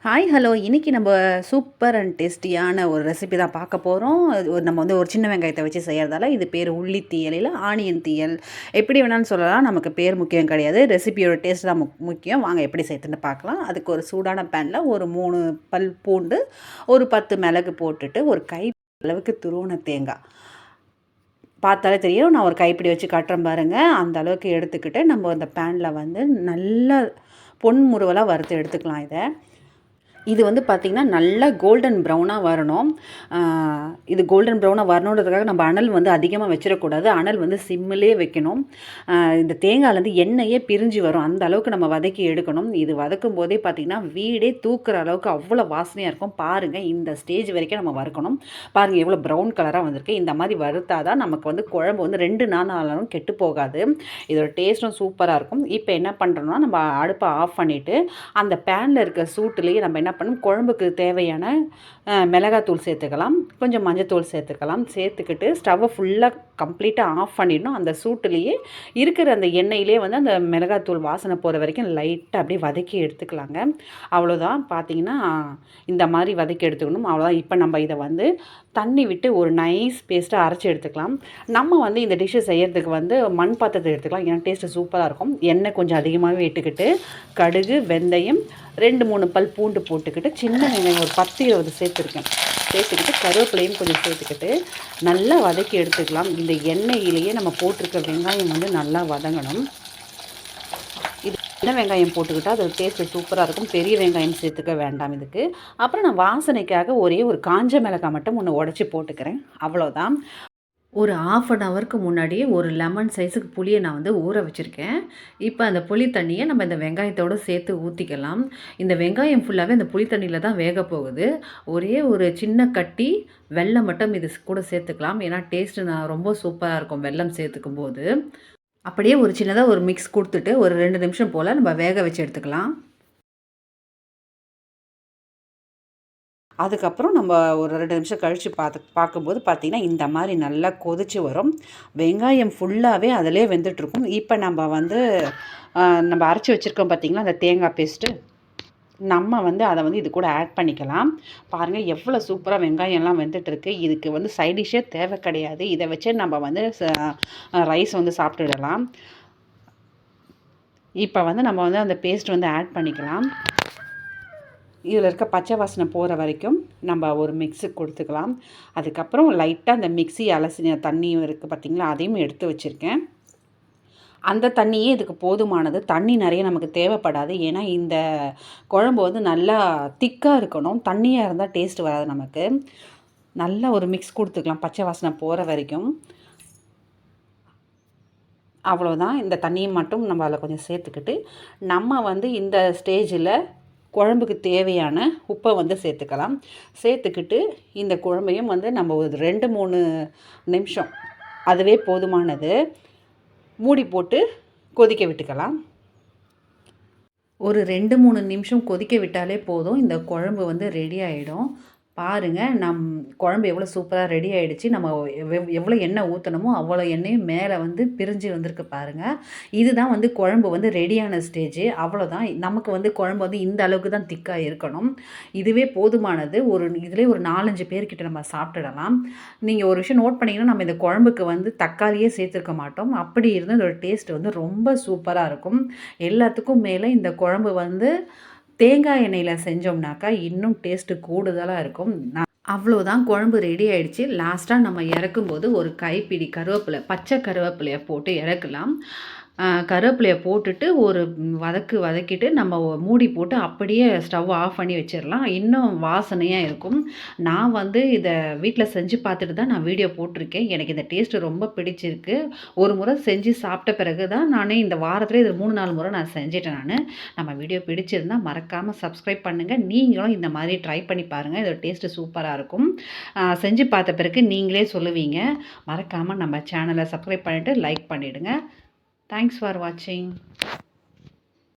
Hi hello இன்றைக்கி நம்ம super and டேஸ்டியான ஒரு ரெசிபி தான் பார்க்க போகிறோம். நம்ம வந்து ஒரு சின்ன வெங்காயத்தை வச்சு செய்கிறதால இது பேர் உள்ளி தீயல், இல்லை ஆனியன் தீயல், எப்படி வேணாலும் சொல்லலாம். நமக்கு பேர் முக்கியம் கிடையாது, ரெசிபியோட டேஸ்ட் தான் முக்கியம். வாங்க எப்படி செய்யறதுன்னு பார்க்கலாம். அதுக்கு ஒரு சூடான பேனில் ஒரு 3 பல் பூண்டு, ஒரு 10 மிளகு போட்டுட்டு, ஒரு கை அளவுக்கு துருவன தேங்காய், பார்த்தாலே தெரியும், நான் ஒரு கைப்பிடி வச்சு காட்டுறேன் பாருங்கள். அந்த அளவுக்கு எடுத்துக்கிட்டு நம்ம அந்த பேனில் வந்து நல்லா பொன் முறுவலாக வறுத்து எடுத்துக்கலாம். இது வந்து பார்த்திங்கன்னா நல்லா கோல்டன் ப்ரௌனாக வரணும். இது கோல்டன் ப்ரௌனாக வரணுன்றதுக்காக நம்ம அனல் வந்து அதிகமாக வச்சிடக்கூடாது. அனல் வந்து சிம்மிலே வைக்கணும். இந்த தேங்காயிலேருந்து எண்ணெயே பிரிஞ்சு வரும், அந்த அளவுக்கு நம்ம வதக்கி எடுக்கணும். இது வதக்கும் போதே பார்த்திங்கன்னா வீடே தூக்குற அளவுக்கு அவ்வளோ வாசனையாக இருக்கும். பாருங்கள், இந்த ஸ்டேஜ் வரைக்கும் நம்ம வறுக்கணும். பாருங்கள் எவ்வளோ ப்ரௌன் கலராக வந்திருக்கு. இந்த மாதிரி வறுத்தா தான் நமக்கு வந்து குழம்பு வந்து 2 நாள் ஆனாலும் கெட்டு போகாது. இதோட டேஸ்ட்டும் சூப்பராக இருக்கும். இப்போ என்ன பண்ணுறோம்னா, நம்ம அடுப்பை ஆஃப் பண்ணிவிட்டு அந்த பேனில் இருக்க சூட்டுலேயே நம்ம என்ன குழம்புக்கு தேவையான மிளகாத்தூள் சேர்த்துக்கலாம், கொஞ்சம் மஞ்சத்தூள் சேர்த்துக்கலாம். சேர்த்துக்கிட்டு ஸ்டவ்வை ஃபுல்லாக கம்ப்ளீட்டாக ஆஃப் பண்ணிடணும். அந்த சூட்டுலேயே இருக்கிற அந்த எண்ணெயிலே வந்து அந்த மிளகாத்தூள் வாசனை போகிற வரைக்கும் லைட்டாக அப்படியே வதக்கி எடுத்துக்கலாங்க. அவ்வளோதான். பார்த்தீங்கன்னா இந்த மாதிரி வதக்கி எடுத்துக்கணும். அவ்வளோதான். இப்போ நம்ம இதை வந்து தண்ணி விட்டு ஒரு நைஸ் பேஸ்ட்டாக அரைச்சி எடுத்துக்கலாம். நம்ம வந்து இந்த டிஷ்ஷை செய்கிறதுக்கு வந்து மண் பாத்திரத்தை எடுத்துக்கலாம், ஏன்னா டேஸ்ட்டு சூப்பராக இருக்கும். எண்ணெய் கொஞ்சம் அதிகமாகவே இட்டுக்கிட்டு கடுகு, வெந்தயம், 2-3 பல் பூண்டு போட்டுக்கிட்டு, சின்ன வெங்காயம் ஒரு 10-20 சேர்த்துக்கிட்டு கருவேப்பிலையும் கொஞ்சம் சேர்த்துக்கிட்டு நல்லா வதக்கி எடுத்துக்கலாம். இந்த எண்ணெயிலேயே நம்ம போட்டிருக்க வெங்காயம் வந்து நல்லா வதங்கணும். இது சின்ன வெங்காயம் போட்டுக்கிட்டால் அது டேஸ்ட்டு சூப்பராக இருக்கும். பெரிய வெங்காயம் சேர்த்துக்க வேண்டாம் இதுக்கு. அப்புறம் நான் வாசனைக்காக ஒரே ஒரு காஞ்ச மிளகாய் மட்டும் ஒன்று உடச்சி போட்டுக்கிறேன். அவ்வளோதான். ஒரு 1/2 ஹவருக்கு முன்னாடியே ஒரு லெமன் சைஸுக்கு புளியை நான் வந்து ஊற வச்சுருக்கேன். இப்போ அந்த புளி தண்ணியை நம்ம இந்த வெங்காயத்தோடு சேர்த்து ஊற்றிக்கலாம். இந்த வெங்காயம் ஃபுல்லாகவே அந்த புளி தண்ணியில் தான் வேக போகுது. ஒரே ஒரு சின்ன கட்டி வெல்லம் மட்டும் இது கூட சேர்த்துக்கலாம், ஏன்னா டேஸ்ட்டு ரொம்ப சூப்பராக இருக்கும் வெல்லம் சேர்த்துக்கும் போது. அப்படியே ஒரு சின்னதாக ஒரு மிக்ஸ் கொடுத்துட்டு ஒரு 2 நிமிஷம் போல் நம்ம வேக வச்சு எடுத்துக்கலாம். அதுக்கப்புறம் நம்ம ஒரு 2 நிமிஷம் கழித்து பார்க்கும்போது பார்த்திங்கன்னா இந்த மாதிரி நல்லா கொதித்து வரும். வெங்காயம் ஃபுல்லாகவே அதிலே வெந்துட்டுருக்கும். இப்போ நம்ம வந்து நம்ம அரைச்சி வச்சுருக்கோம் பார்த்திங்களா அந்த தேங்காய் பேஸ்ட்டு, நம்ம வந்து அதை வந்து இது கூட ஆட் பண்ணிக்கலாம். பாருங்கள் எவ்வளோ சூப்பராக வெங்காயம்லாம் வெந்துட்டுருக்கு. இதுக்கு வந்து சைட் டிஷ்ஷே தேவை கிடையாது. இதை வச்சு நம்ம வந்து ரைஸ் வந்து சாப்பிட்டுடலாம். இப்போ வந்து நம்ம வந்து அந்த பேஸ்ட் வந்து ஆட் பண்ணிக்கலாம். இதில் இருக்க பச்சை வாசனை போகிற வரைக்கும் நம்ம ஒரு மிக்ஸி கொடுத்துக்கலாம். அதுக்கப்புறம் லைட்டாக அந்த மிக்ஸி அலசின தண்ணியும் இருக்குது பார்த்திங்களா, அதையும் எடுத்து வச்சுருக்கேன். அந்த தண்ணியே இதுக்கு போதுமானது. தண்ணி நிறைய நமக்கு தேவைப்படாது, ஏன்னா இந்த குழம்பு வந்து நல்லா திக்காக இருக்கணும். தண்ணியாக இருந்தால் டேஸ்ட் வராது நமக்கு. நல்லா ஒரு மிக்ஸ் கொடுத்துக்கலாம் பச்சை வாசனை போகிற வரைக்கும். அவ்வளோதான். இந்த தண்ணியை மட்டும் நம்ம அதில் கொஞ்சம் சேர்த்துக்கிட்டு நம்ம வந்து இந்த ஸ்டேஜில் குழம்புக்கு தேவையான உப்பை வந்து சேர்த்துக்கலாம். சேர்த்துக்கிட்டு இந்த குழம்பையும் வந்து நம்ம ஒரு 2-3 நிமிஷம், அதுவே போதுமானது, மூடி போட்டு கொதிக்க விட்டுக்கலாம். ஒரு 2-3 நிமிஷம் கொதிக்க விட்டாலே போதும், இந்த குழம்பு வந்து ரெடி ஆகிடும். பாருங்கள், குழம்பு எவ்வளோ சூப்பராக ரெடி ஆகிடுச்சு. நம்ம எவ்வளோ எண்ணெய் ஊற்றணுமோ அவ்வளோ எண்ணெயும் மேலே வந்து பிரிஞ்சு வந்திருக்கு பாருங்கள். இதுதான் வந்து குழம்பு வந்து ரெடியான ஸ்டேஜ். அவ்வளோதான். நமக்கு வந்து குழம்பு வந்து இந்த அளவுக்கு தான் திக்காக இருக்கணும். இதுவே போதுமானது. இதிலே ஒரு 4-5 பேர்கிட்ட நம்ம சாப்பிட்டுடலாம். நீங்கள் ஒரு விஷயம் நோட் பண்ணிங்கன்னா, நம்ம இந்த குழம்புக்கு வந்து தக்காளியே சேர்த்துருக்க மாட்டோம். அப்படி இருந்து இதோட டேஸ்ட் வந்து ரொம்ப சூப்பராக இருக்கும். எல்லாத்துக்கும் மேலே இந்த குழம்பு வந்து தேங்காய் எண்ணெயில் செஞ்சோம்னாக்கா இன்னும் டேஸ்ட்டு கூடுதலாக இருக்கும். அவ்வளோதான், குழம்பு ரெடி ஆகிடுச்சு. லாஸ்ட்டாக நம்ம இறக்கும்போது ஒரு கைப்பிடி கருவேப்பிலை, பச்சை கருவேப்பிலையை போட்டு இறக்கலாம். கருவேப்பிலையை போட்டுட்டு ஒரு வதக்கிட்டு நம்ம மூடி போட்டு அப்படியே ஸ்டவ் ஆஃப் பண்ணி வச்சிடலாம். இன்னும் வாசனையாக இருக்கும். நான் வந்து இதை வீட்டில் செஞ்சு பார்த்துட்டு தான் நான் வீடியோ போட்டிருக்கேன். எனக்கு இந்த டேஸ்ட்டு ரொம்ப பிடிச்சிருக்கு. ஒரு முறை செஞ்சு சாப்பிட்ட பிறகு தான் நானே இந்த வாரத்தில் இது 3-4 முறை நான் செஞ்சிட்டேன். நம்ம வீடியோ பிடிச்சிருந்தால் மறக்காமல் சப்ஸ்கிரைப் பண்ணுங்கள். நீங்களும் இந்த மாதிரி ட்ரை பண்ணி பாருங்கள். இதோட டேஸ்ட்டு சூப்பராக இருக்கும். செஞ்சு பார்த்த பிறகு நீங்களே சொல்லுவீங்க. மறக்காமல் நம்ம சேனலை சப்ஸ்கிரைப் பண்ணிவிட்டு லைக் பண்ணிவிடுங்க. Thanks for watching.